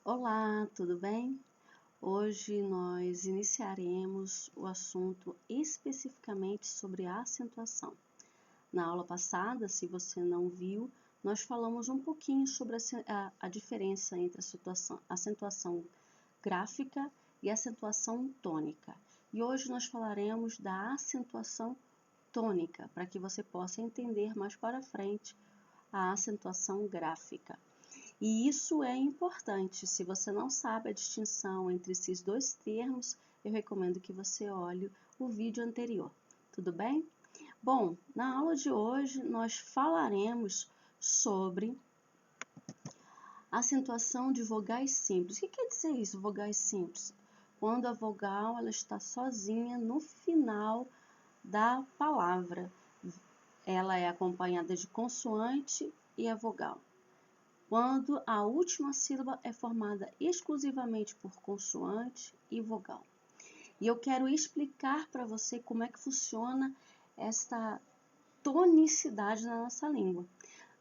Olá, tudo bem? Hoje nós iniciaremos o assunto especificamente sobre a acentuação. Na aula passada, se você não viu, nós falamos um pouquinho sobre a diferença entre a acentuação gráfica e a acentuação tônica. E hoje nós falaremos da acentuação tônica, para que você possa entender mais para frente a acentuação gráfica. E isso é importante. Se você não sabe a distinção entre esses dois termos, eu recomendo que você olhe o vídeo anterior. Tudo bem? Bom, na aula de hoje nós falaremos sobre acentuação de vogais simples. O que quer dizer isso, vogais simples? Quando a vogal ela está sozinha no final da palavra. Ela é acompanhada de consoante e a vogal. Quando a última sílaba é formada exclusivamente por consoante e vogal. E eu quero explicar para você como é que funciona esta tonicidade na nossa língua.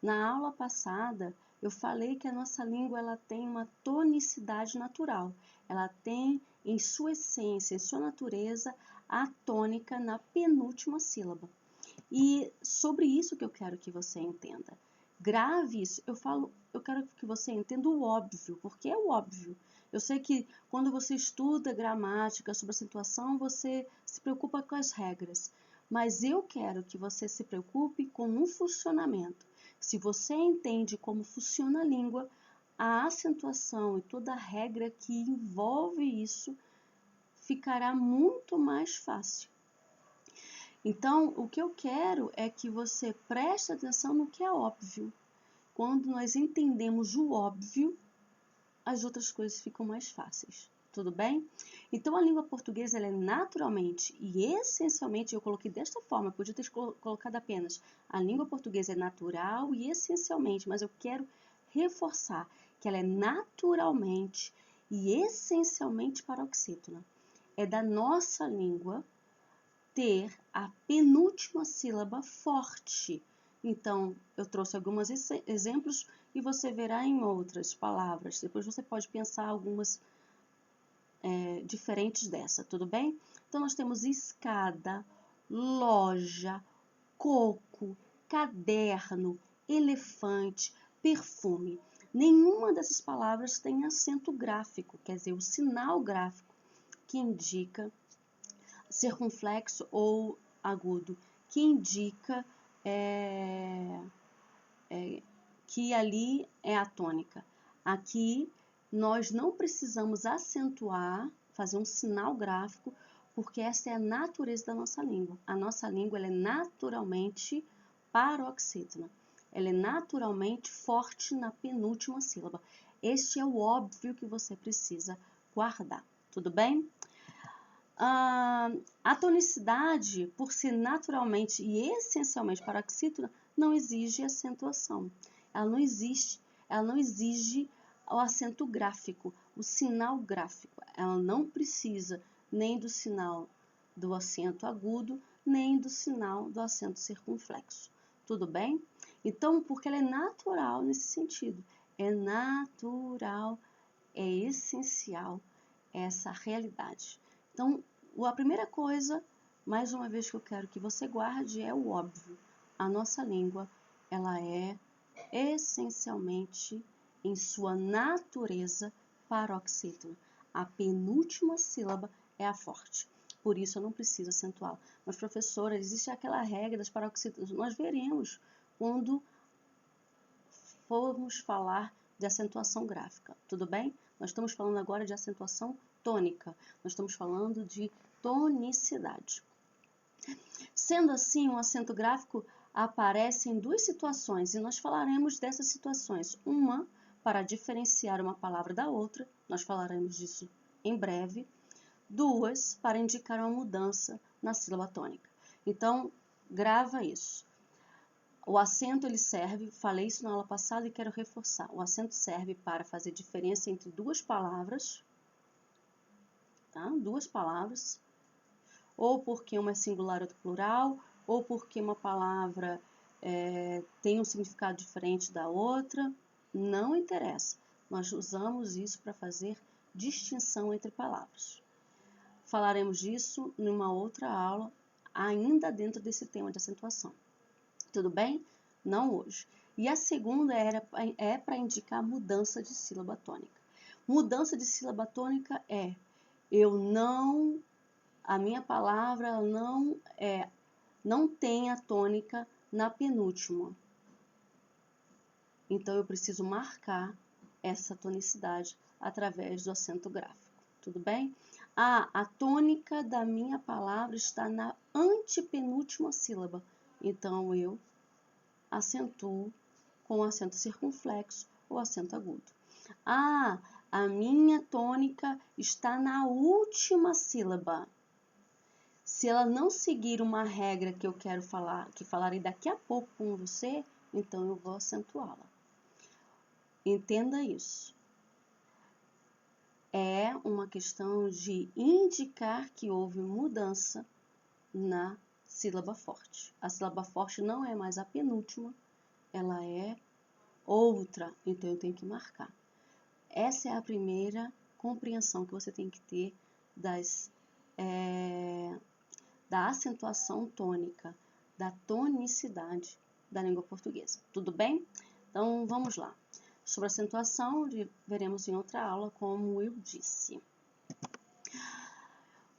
Na aula passada, eu falei que a nossa língua ela tem uma tonicidade natural. Ela tem em sua essência, em sua natureza, a tônica na penúltima sílaba. E sobre isso que eu quero que você entenda. Grave isso. Eu quero que você entenda o óbvio, porque é o óbvio. Eu sei que quando você estuda gramática sobre acentuação, você se preocupa com as regras. Mas eu quero que você se preocupe com o funcionamento. Se você entende como funciona a língua, a acentuação e toda a regra que envolve isso ficará muito mais fácil. Então, o que eu quero é que você preste atenção no que é óbvio. Quando nós entendemos o óbvio, as outras coisas ficam mais fáceis. Tudo bem? Então, a língua portuguesa ela é naturalmente e essencialmente, eu coloquei desta forma, podia ter colocado apenas a língua portuguesa é natural e essencialmente, mas eu quero reforçar que ela é naturalmente e essencialmente paroxítona. É da nossa língua ter a penúltima sílaba forte. Então, eu trouxe alguns exemplos e você verá em outras palavras. Depois você pode pensar algumas diferentes dessa, tudo bem? Então, nós temos escada, loja, coco, caderno, elefante, perfume. Nenhuma dessas palavras tem acento gráfico, quer dizer, o sinal gráfico que indica circunflexo ou agudo, que indica que ali é a tônica. Aqui nós não precisamos acentuar, fazer um sinal gráfico, porque essa é a natureza da nossa língua. A nossa língua ela é naturalmente paroxítona. Ela é naturalmente forte na penúltima sílaba. Este é o óbvio que você precisa guardar. Tudo bem? A tonicidade, por ser naturalmente e essencialmente paroxítona, não exige acentuação. Ela não exige o acento gráfico, o sinal gráfico. Ela não precisa nem do sinal do acento agudo, nem do sinal do acento circunflexo. Tudo bem? Então, porque ela é natural nesse sentido. É natural, é essencial essa realidade. Então, a primeira coisa, mais uma vez que eu quero que você guarde, é o óbvio. A nossa língua, ela é essencialmente, em sua natureza, paroxítona. A penúltima sílaba é a forte. Por isso, eu não preciso acentuá-la. Mas, professora, existe aquela regra das paroxítonas. Nós veremos quando formos falar de acentuação gráfica. Tudo bem? Nós estamos falando agora de acentuação tônica. Nós estamos falando de tonicidade. Sendo assim, um acento gráfico aparece em duas situações e nós falaremos dessas situações. Uma para diferenciar uma palavra da outra, nós falaremos disso em breve. Duas para indicar uma mudança na sílaba tônica. Então, grava isso. O acento ele serve, falei isso na aula passada e quero reforçar. O acento serve para fazer diferença entre duas palavras, tá? Duas palavras, ou porque uma é singular ou plural, ou porque uma palavra tem um significado diferente da outra, não interessa. Nós usamos isso para fazer distinção entre palavras. Falaremos disso numa outra aula, ainda dentro desse tema de acentuação. Tudo bem? Não hoje. E a segunda é para indicar mudança de sílaba tônica. Mudança de sílaba tônica é a minha palavra não tem a tônica na penúltima. Então, eu preciso marcar essa tonicidade através do acento gráfico. Tudo bem? A tônica da minha palavra está na antepenúltima sílaba. Então, eu acentuo com acento circunflexo ou acento agudo. A minha tônica está na última sílaba. Se ela não seguir uma regra que eu quero falar, que falarei daqui a pouco com você, então eu vou acentuá-la. Entenda isso. É uma questão de indicar que houve mudança na sílaba forte. A sílaba forte não é mais a penúltima, ela é outra, então eu tenho que marcar. Essa é a primeira compreensão que você tem que ter da acentuação tônica, da tonicidade da língua portuguesa. Tudo bem? Então, vamos lá. Sobre acentuação, veremos em outra aula, como eu disse.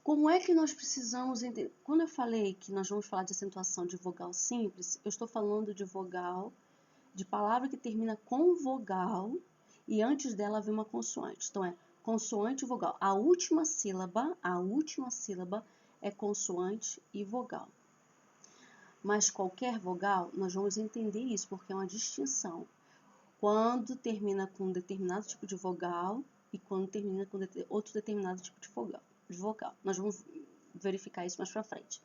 Como é que nós precisamos entender? Quando eu falei que nós vamos falar de acentuação de vogal simples, eu estou falando de vogal, de palavra que termina com vogal e antes dela vem uma consoante. Então, é consoante e vogal. A última sílaba é consoante e vogal. Mas qualquer vogal, nós vamos entender isso, porque é uma distinção. Quando termina com um determinado tipo de vogal e quando termina com outro determinado tipo de vogal. Nós vamos verificar isso mais para frente.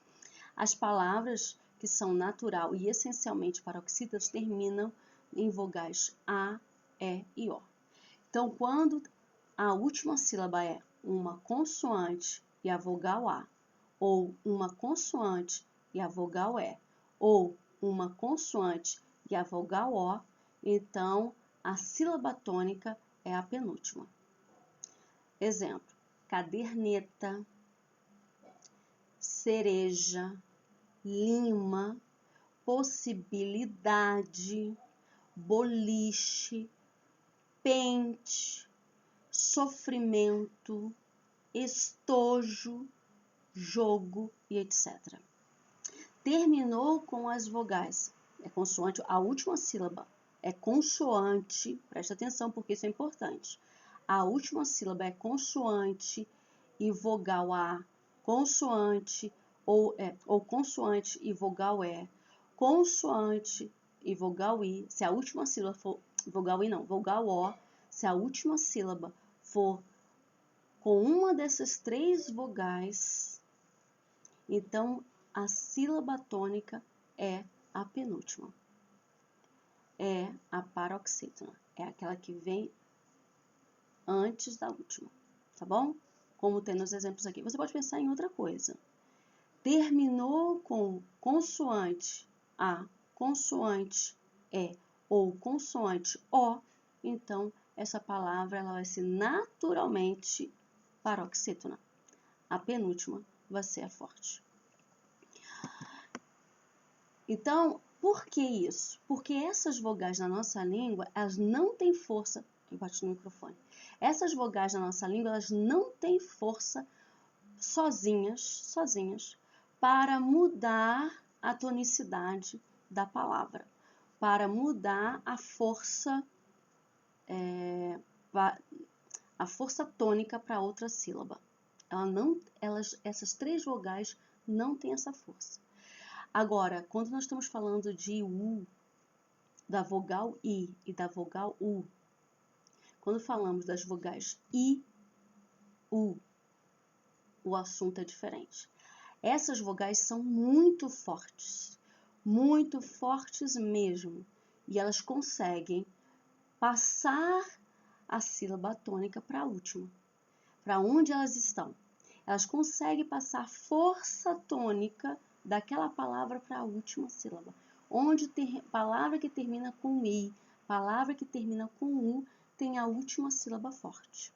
As palavras que são natural e essencialmente paroxítonas terminam em vogais A, E e O. Então, quando a última sílaba é uma consoante e a vogal A, ou uma consoante e a vogal E, ou uma consoante e a vogal O, então a sílaba tônica é a penúltima. Exemplo: caderneta, cereja, lima, possibilidade, boliche, pente, sofrimento, estojo, jogo e etc. Terminou com as vogais. É consoante, a última sílaba é consoante, presta atenção porque isso é importante. A última sílaba é consoante e vogal A, consoante ou consoante e vogal E, consoante e vogal I. Se a última sílaba for vogal I não, vogal O, se a última sílaba for com uma dessas três vogais, então a sílaba tônica é a penúltima. É a paroxítona. É aquela que vem antes da última. Tá bom? Como tem nos exemplos aqui. Você pode pensar em outra coisa. Terminou com consoante A, consoante E ou consoante O, então essa palavra ela vai ser naturalmente paroxítona. A penúltima vai ser a forte. Então, por que isso? Porque essas vogais na nossa língua, elas não têm força. Eu bati no microfone. Essas vogais na nossa língua, elas não têm força sozinhas, para mudar a tonicidade da palavra, para mudar a força tônica para outra sílaba. Essas três vogais não têm essa força. Agora, quando nós estamos falando de U, da vogal I e da vogal U, quando falamos das vogais I, U, o assunto é diferente. Essas vogais são muito fortes mesmo, e elas conseguem passar a sílaba tônica para a última. Para onde elas estão? Elas conseguem passar força tônica daquela palavra para a última sílaba. Onde palavra que termina com I, palavra que termina com U, tem a última sílaba forte.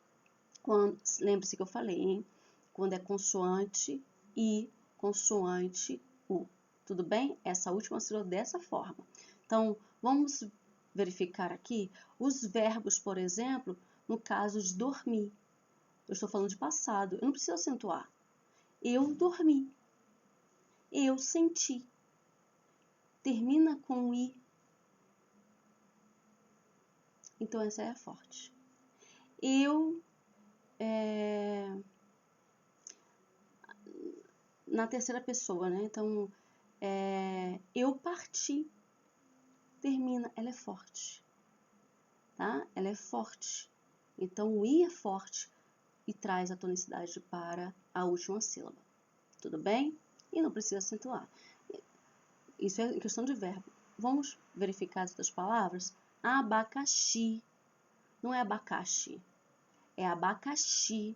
Lembre-se que eu falei, hein? Quando é consoante I, consoante U. Tudo bem? Essa última sílaba dessa forma. Então, vamos verificar aqui os verbos, por exemplo, no caso de dormir. Eu estou falando de passado, eu não preciso acentuar. Eu dormi. Eu senti. Termina com I. Então, essa é a forte. Eu, na terceira pessoa, né? Então, eu parti. Termina, ela é forte. Tá? Ela é forte. Então, o I é forte e traz a tonicidade para a última sílaba. Tudo bem? E não precisa acentuar. Isso é questão de verbo. Vamos verificar as outras palavras? Abacaxi. Não é abacaxi. É abacaxi.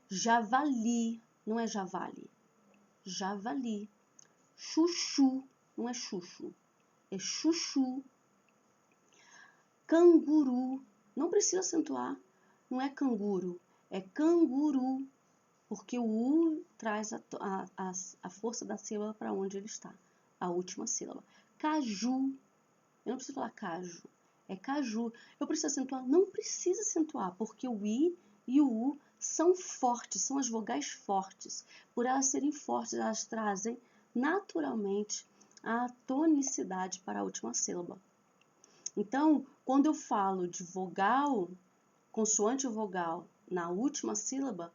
Javali. Não é javali. Javali. Chuchu. Não é chuchu. É chuchu. Canguru. Não precisa acentuar. Não é canguru. É canguru. Porque o U traz a força da sílaba para onde ele está. A última sílaba. Caju. Eu não preciso falar caju. É caju. Eu preciso acentuar? Não precisa acentuar, porque o I e o U são fortes, são as vogais fortes. Por elas serem fortes, elas trazem naturalmente a tonicidade para a última sílaba. Então, quando eu falo de vogal, consoante ou vogal na última sílaba,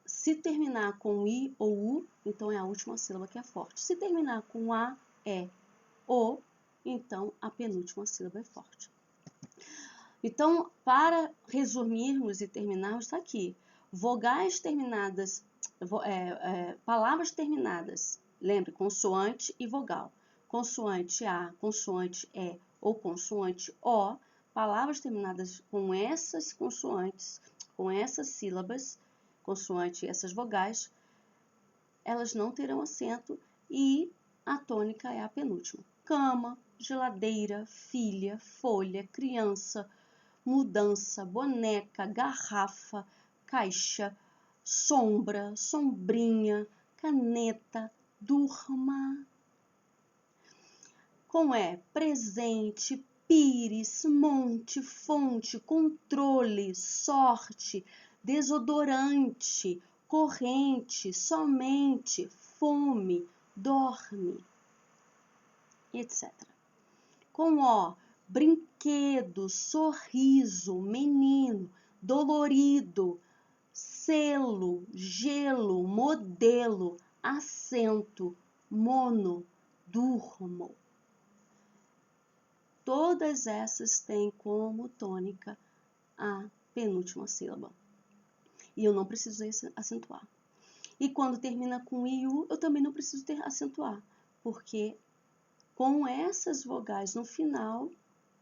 se terminar com I ou U, então é a última sílaba que é forte. Se terminar com A, E, O, então a penúltima sílaba é forte. Então, para resumirmos e terminarmos, está aqui. Vogais terminadas, palavras terminadas, lembre, consoante e vogal. Consoante A, consoante E ou consoante O, palavras terminadas com essas consoantes, com essas sílabas, consoante essas vogais, elas não terão acento e a tônica é a penúltima. Cama, geladeira, filha, folha, criança, mudança, boneca, garrafa, caixa, sombra, sombrinha, caneta, durma. Com presente, pires, monte, fonte, controle, sorte, desodorante, corrente, somente, fome, dorme, etc. Com brinquedo, sorriso, menino, dolorido, selo, gelo, modelo, assento, mono, durmo. Todas essas têm como tônica a penúltima sílaba. E eu não preciso acentuar. E quando termina com I, U, eu também não preciso acentuar, porque com essas vogais no final,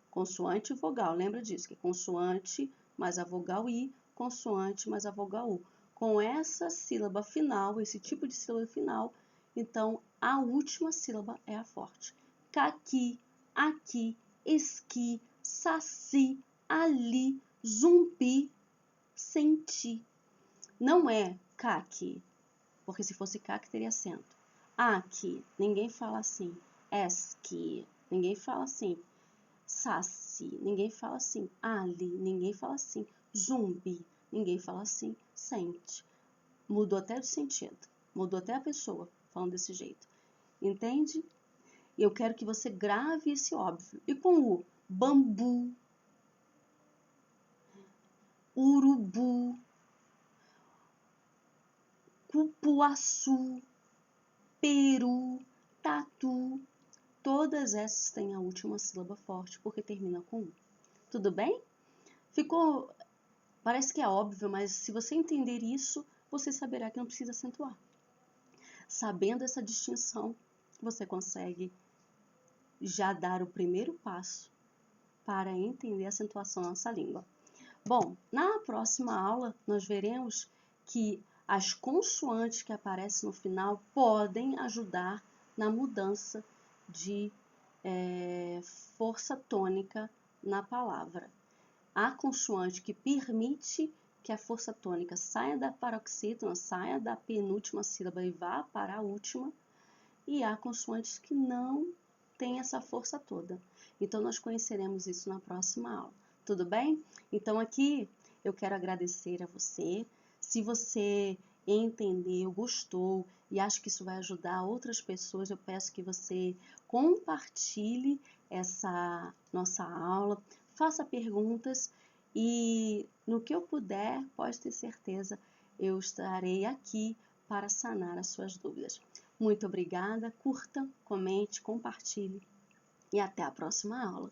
consoante e vogal, lembra disso, que é consoante mais a vogal I, consoante mais a vogal U. Com essa sílaba final, esse tipo de sílaba final, então a última sílaba é a forte. Caqui, aqui, esqui, saci, ali, zumbi, senti. Não é caqui, porque se fosse caqui teria acento. Aqui, ninguém fala assim. Esqui, ninguém fala assim. Saci, ninguém fala assim. Ali, ninguém fala assim. Zumbi, ninguém fala assim. Sente. Mudou até o sentido. Mudou até a pessoa falando desse jeito. Entende? Eu quero que você grave esse óbvio. E com o bambu, urubu, cupuaçu, peru, tatu, todas essas têm a última sílaba forte porque termina com U. Tudo bem? Parece que é óbvio, mas se você entender isso, você saberá que não precisa acentuar. Sabendo essa distinção, você consegue já dar o primeiro passo para entender a acentuação na nossa língua. Bom, na próxima aula nós veremos que as consoantes que aparecem no final podem ajudar na mudança de força tônica na palavra. A consoante que permite que a força tônica saia da paroxítona, saia da penúltima sílaba e vá para a última, e há consoantes que não têm essa força toda. Então, nós conheceremos isso na próxima aula. Tudo bem? Então, aqui eu quero agradecer a você. Se você entendeu, gostou e acha que isso vai ajudar outras pessoas, eu peço que você compartilhe essa nossa aula, faça perguntas e no que eu puder, pode ter certeza, eu estarei aqui para sanar as suas dúvidas. Muito obrigada, curta, comente, compartilhe e até a próxima aula.